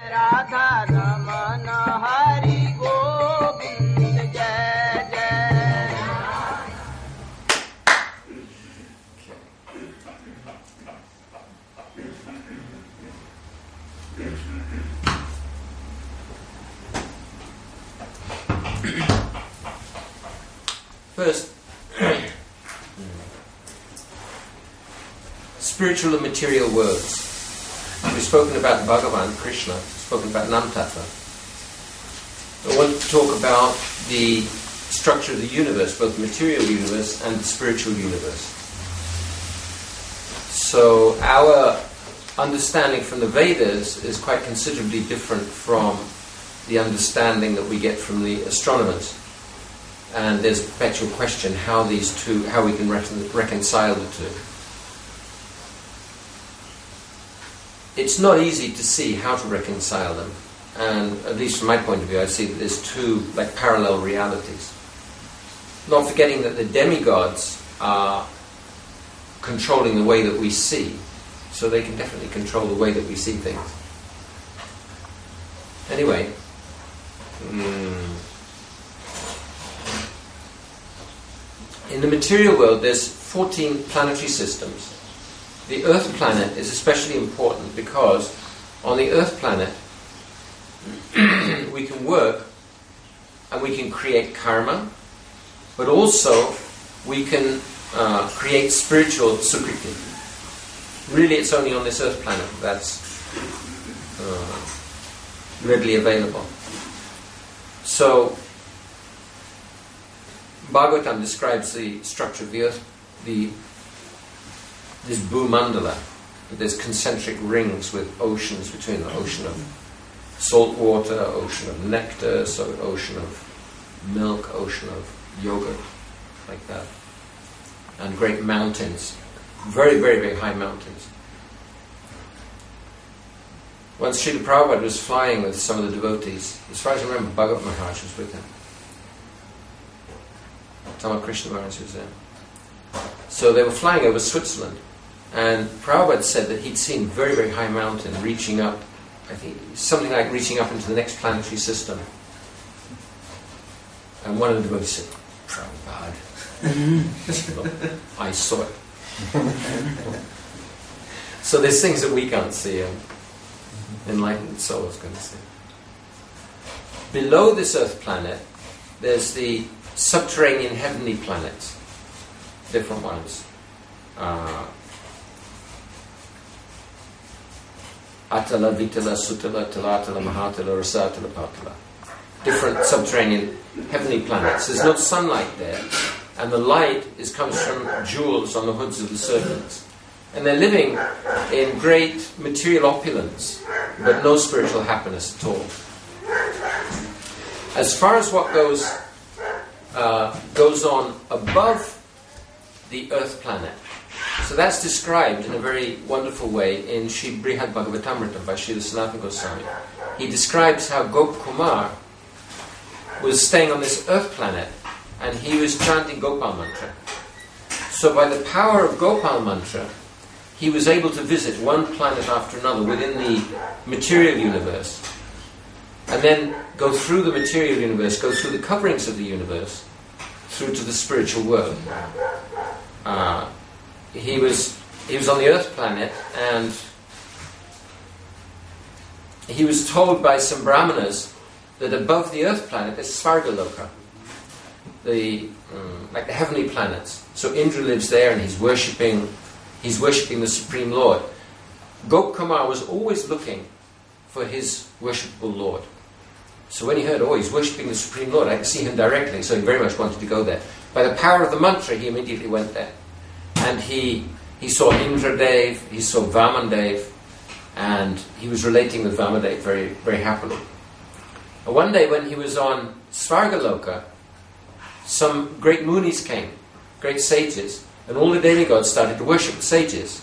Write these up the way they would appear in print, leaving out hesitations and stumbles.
Radha Ramana Hari Govind Jai Jai. First, spiritual and material worlds. We've spoken about Bhagavan, Krishna, spoken about Nam Tattva. I want to talk about the structure of the universe, both the material universe and the spiritual universe. So our understanding from the Vedas is quite considerably different from the understanding that we get from the astronomers. And there's a perpetual question how we can reconcile the two. It's not easy to see how to reconcile them, and at least from my point of view, I see that there's two parallel realities. Not forgetting that the demigods are controlling the way that we see, so they can definitely control the way that we see things. Anyway, in the material world, there's 14 planetary systems. The Earth planet is especially important because on the Earth planet we can work and we can create karma, but also we can create spiritual sukriti. Really, it's only on this Earth planet that's readily available. So Bhagavatam describes the structure of the Earth, this Bhumandala. There's concentric rings with oceans between them. Ocean of salt water, ocean of nectar, ocean of milk, ocean of yogurt, like that. And great mountains. Very, very, very high mountains. Once Srila Prabhupada was flying with some of the devotees. As far as I remember, Bhagavat Maharaj was with him. Tama Krishna Maharaj was there. So they were flying over Switzerland, and Prabhupada said that he'd seen a very, very high mountain reaching up, I think something like reaching up into the next planetary system. And one of the devotees said, Prabhupada, I saw it. So there's things that we can't see, and enlightened souls can see. Below this Earth planet, there's the subterranean heavenly planets, different ones. Atala, Vitala, Sutala, Talatala, Mahatala, Rasatala, Patala. Different subterranean heavenly planets. There's no sunlight there, and the light comes from jewels on the hoods of the serpents. And they're living in great material opulence, but no spiritual happiness at all. As far as what goes on above the Earth planet, so that's described in a very wonderful way in Sri Brihad Bhagavatamrita by Srila Sanatana Goswami. He describes how Gop Kumar was staying on this Earth planet and he was chanting Gopal mantra. So by the power of Gopal mantra, he was able to visit one planet after another within the material universe, and then go through the material universe, go through the coverings of the universe, through to the spiritual world. He was on the Earth planet, and he was told by some brahmanas that above the Earth planet there's Svargaloka, like the heavenly planets. So Indra lives there, and he's worshipping the Supreme Lord. Gop Kumar was always looking for his worshipable Lord. So when he heard, he's worshipping the Supreme Lord, I can see him directly, so he very much wanted to go there. By the power of the mantra, he immediately went there. And he saw Indradev, he saw Vamandev, and he was relating with Vamandev very, very happily. And one day when he was on Svargaloka, some great munis came, great sages, and all the demigods started to worship the sages.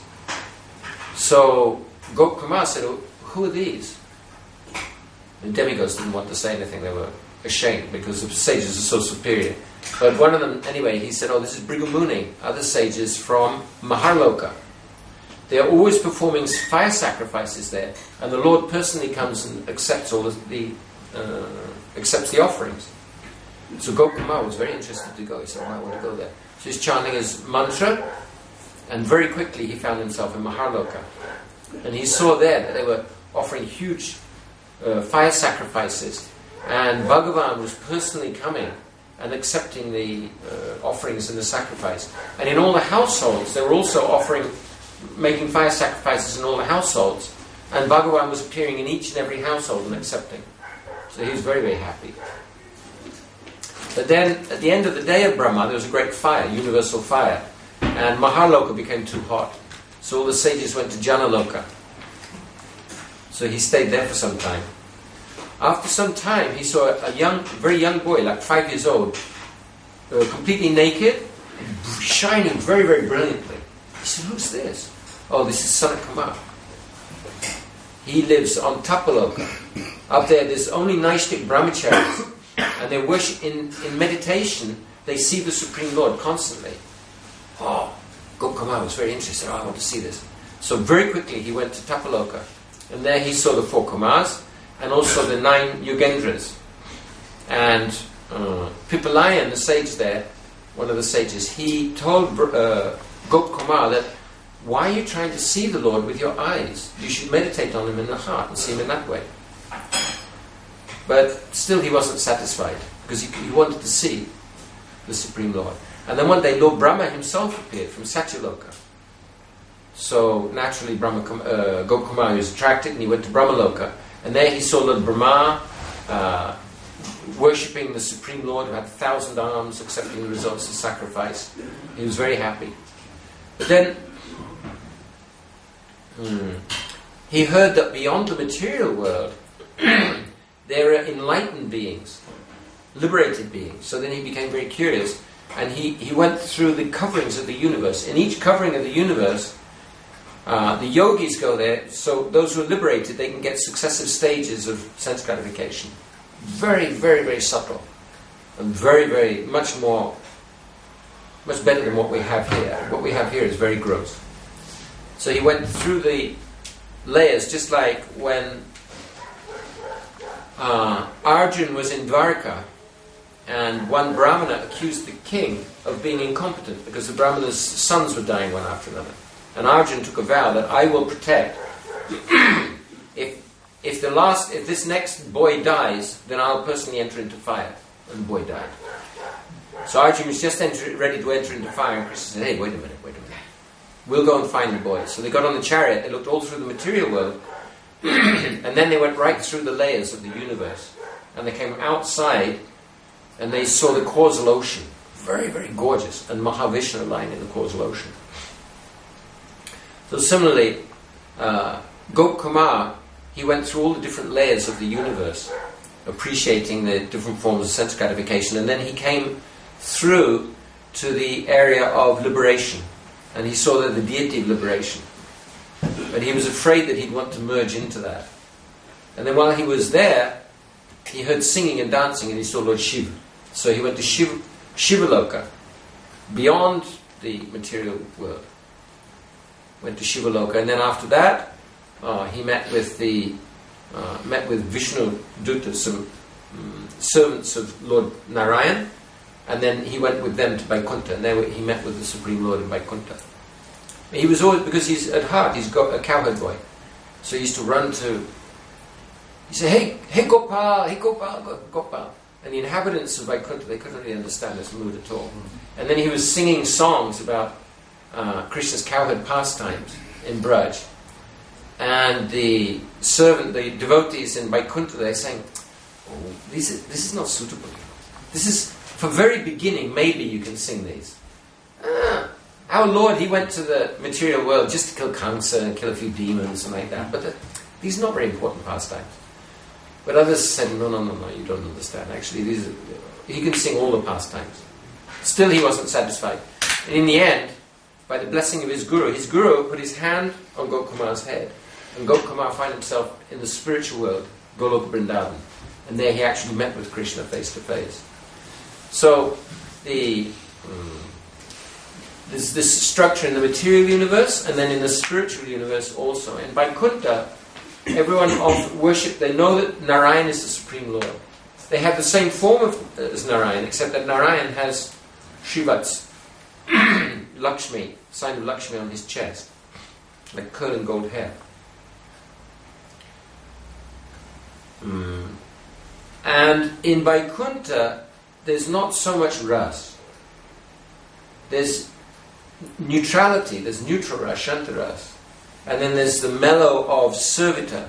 So Gop Kumar said, who are these? And demigods didn't want to say anything, they were ashamed because the sages are so superior. But one of them, anyway, he said, this is Bhrigu Muni, other sages from Maharloka. they're always performing fire sacrifices there, and the Lord personally comes and accepts accepts the offerings. So Gopkumar was very interested to go. He said, "Oh, I want to go there." So he's chanting his mantra, and very quickly he found himself in Maharloka. And he saw there that they were offering huge fire sacrifices, and Bhagavan was personally coming and accepting the offerings and the sacrifice. And in all the households, they were also making fire sacrifices in all the households, and Bhagavan was appearing in each and every household and accepting. So he was very, very happy. But then, at the end of the day of Brahma, there was a great fire, universal fire, and Maharloka became too hot. So all the sages went to Janaloka. So he stayed there for some time. After some time, he saw a very young boy, like 5 years old, completely naked, shining very, very brilliantly. He said, "Who's this?" "Oh, this is Sanat Kumar. He lives on Tapaloka. Up there's only Naishtik brahmacharis, and they worship in meditation. They see the Supreme Lord constantly." Oh, Gopkumar was very interested. "Oh, I want to see this." So very quickly he went to Tapaloka, and there he saw the 4 Kumars, and also the 9 Yogendras. And Pipalayan, the sage there, one of the sages, he told Gopkumar that, "Why are you trying to see the Lord with your eyes? You should meditate on him in the heart and see him in that way." But still he wasn't satisfied, because he wanted to see the Supreme Lord. And then one day Lord Brahma himself appeared from Satyaloka. So naturally Gopkumar was attracted, and he went to Brahmaloka. And there he saw Lord Brahma worshipping the Supreme Lord, who had 1,000 arms, accepting the results of sacrifice. He was very happy. But then he heard that beyond the material world there are enlightened beings, liberated beings. So then he became very curious, and he went through the coverings of the universe. In each covering of the universe, the yogis go there, so those who are liberated, they can get successive stages of sense gratification. Very, very, very subtle, and very, very, much better than what we have here. What we have here is very gross. So he went through the layers, just like when Arjun was in Dwarka, and one Brahmana accused the king of being incompetent, because the Brahmana's sons were dying one after another. And Arjun took a vow that, "I will protect. If this next boy dies, then I'll personally enter into fire." And the boy died. So Arjun was just ready to enter into fire, and Krishna said, "Hey, wait a minute. We'll go and find the boy." So they got on the chariot, they looked all through the material world, and then they went right through the layers of the universe. And they came outside, and they saw the causal ocean. Very, very gorgeous. And Mahavishnu lying in the causal ocean. So similarly, Gopkumar, he went through all the different layers of the universe, appreciating the different forms of sense gratification, and then he came through to the area of liberation, and he saw the deity of liberation. But he was afraid that he'd want to merge into that. And then while he was there, he heard singing and dancing, and he saw Lord Shiva. So he went to Shivaloka, beyond the material world. Went to Shivaloka, and then after that, he met with Vishnu Dutta, some servants of Lord Narayan, and then he went with them to Vaikuntha, and there he met with the Supreme Lord in Vaikuntha. He was always, because he's at heart, he's got a cowherd boy, so he used to run to. He said, "Hey Gopal, Gopal," and the inhabitants of Vaikuntha, they couldn't really understand this mood at all. And then he was singing songs about Krishna's cowherd pastimes in Braj. And the devotees in Vaikuntha, they're saying, "Oh, this is not suitable. This is, for very beginning, maybe you can sing these. Our Lord, he went to the material world just to kill Kamsa and kill a few demons and like that. But these are not very important pastimes." But others said, no, you don't understand. Actually, he can sing all the pastimes. Still, he wasn't satisfied. And in the end, by the blessing of his guru put his hand on Gopkumar's head, and Gopkumar found himself in the spiritual world, Golok Vrindavan, and there he actually met with Krishna face to face. So the there's this structure in the material universe, and then in the spiritual universe also. In Vaikuntha, everyone of worship, they know that Narayan is the Supreme Lord. They have the same form as Narayan, except that Narayan has Shrivat's Lakshmi, sign of Lakshmi on his chest, like curling gold hair. And in Vaikuntha, there's not so much ras. There's neutrality, there's neutral ras, shanta ras. And then there's the mellow of servitor.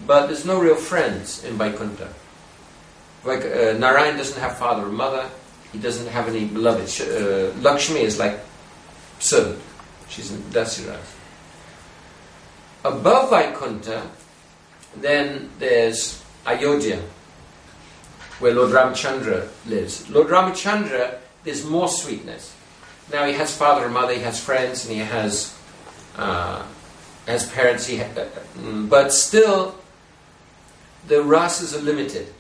But there's no real friends in Vaikuntha. Narayan doesn't have father or mother. He doesn't have any beloved. Lakshmi is like servant. She's in Dasi ras. Above Vaikuntha, then there's Ayodhya, where Lord Ramachandra lives. Lord Ramachandra, there's more sweetness. Now he has father and mother, he has friends, and he has parents. But still, the rasas are limited.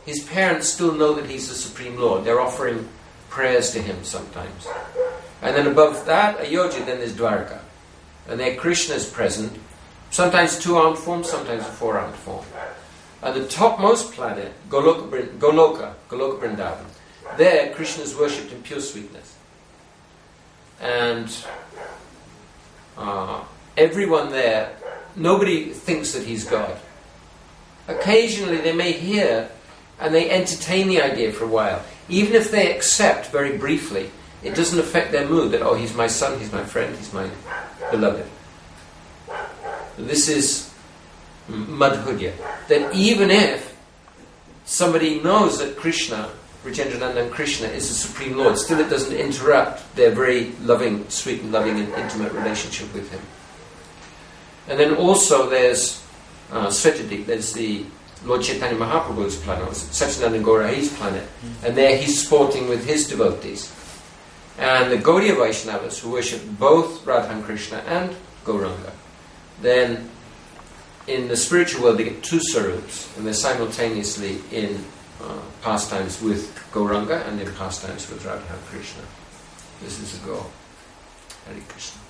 His parents still know that he's the Supreme Lord. They're offering prayers to him sometimes. And then above that, Ayodhya, then there's Dwarka. And there Krishna is present, sometimes 2-armed form, sometimes a 4-armed form. And the topmost planet, Goloka Vrindavan, there Krishna is worshipped in pure sweetness. And everyone there, nobody thinks that he's God. Occasionally they may hear and they entertain the idea for a while. Even if they accept very briefly, it doesn't affect their mood that, oh, he's my son, he's my friend, he's my beloved. This is Madhurya. That even if somebody knows that Krishna, Rajendranandan and Krishna, is the Supreme Lord, still it doesn't interrupt their very loving, sweet and loving and intimate relationship with him. And then also there's Svetadeep, there's the Lord Chaitanya Mahaprabhu's planet, Satchidananda Gaurahi's planet, and there he's sporting with his devotees. And the Gaudiya Vaishnavas, who worship both Radha and Krishna and Gauranga, then in the spiritual world they get 2 sarups, and they're simultaneously in pastimes with Gauranga and in pastimes with Radha and Krishna. This is the goal. Hare Krishna.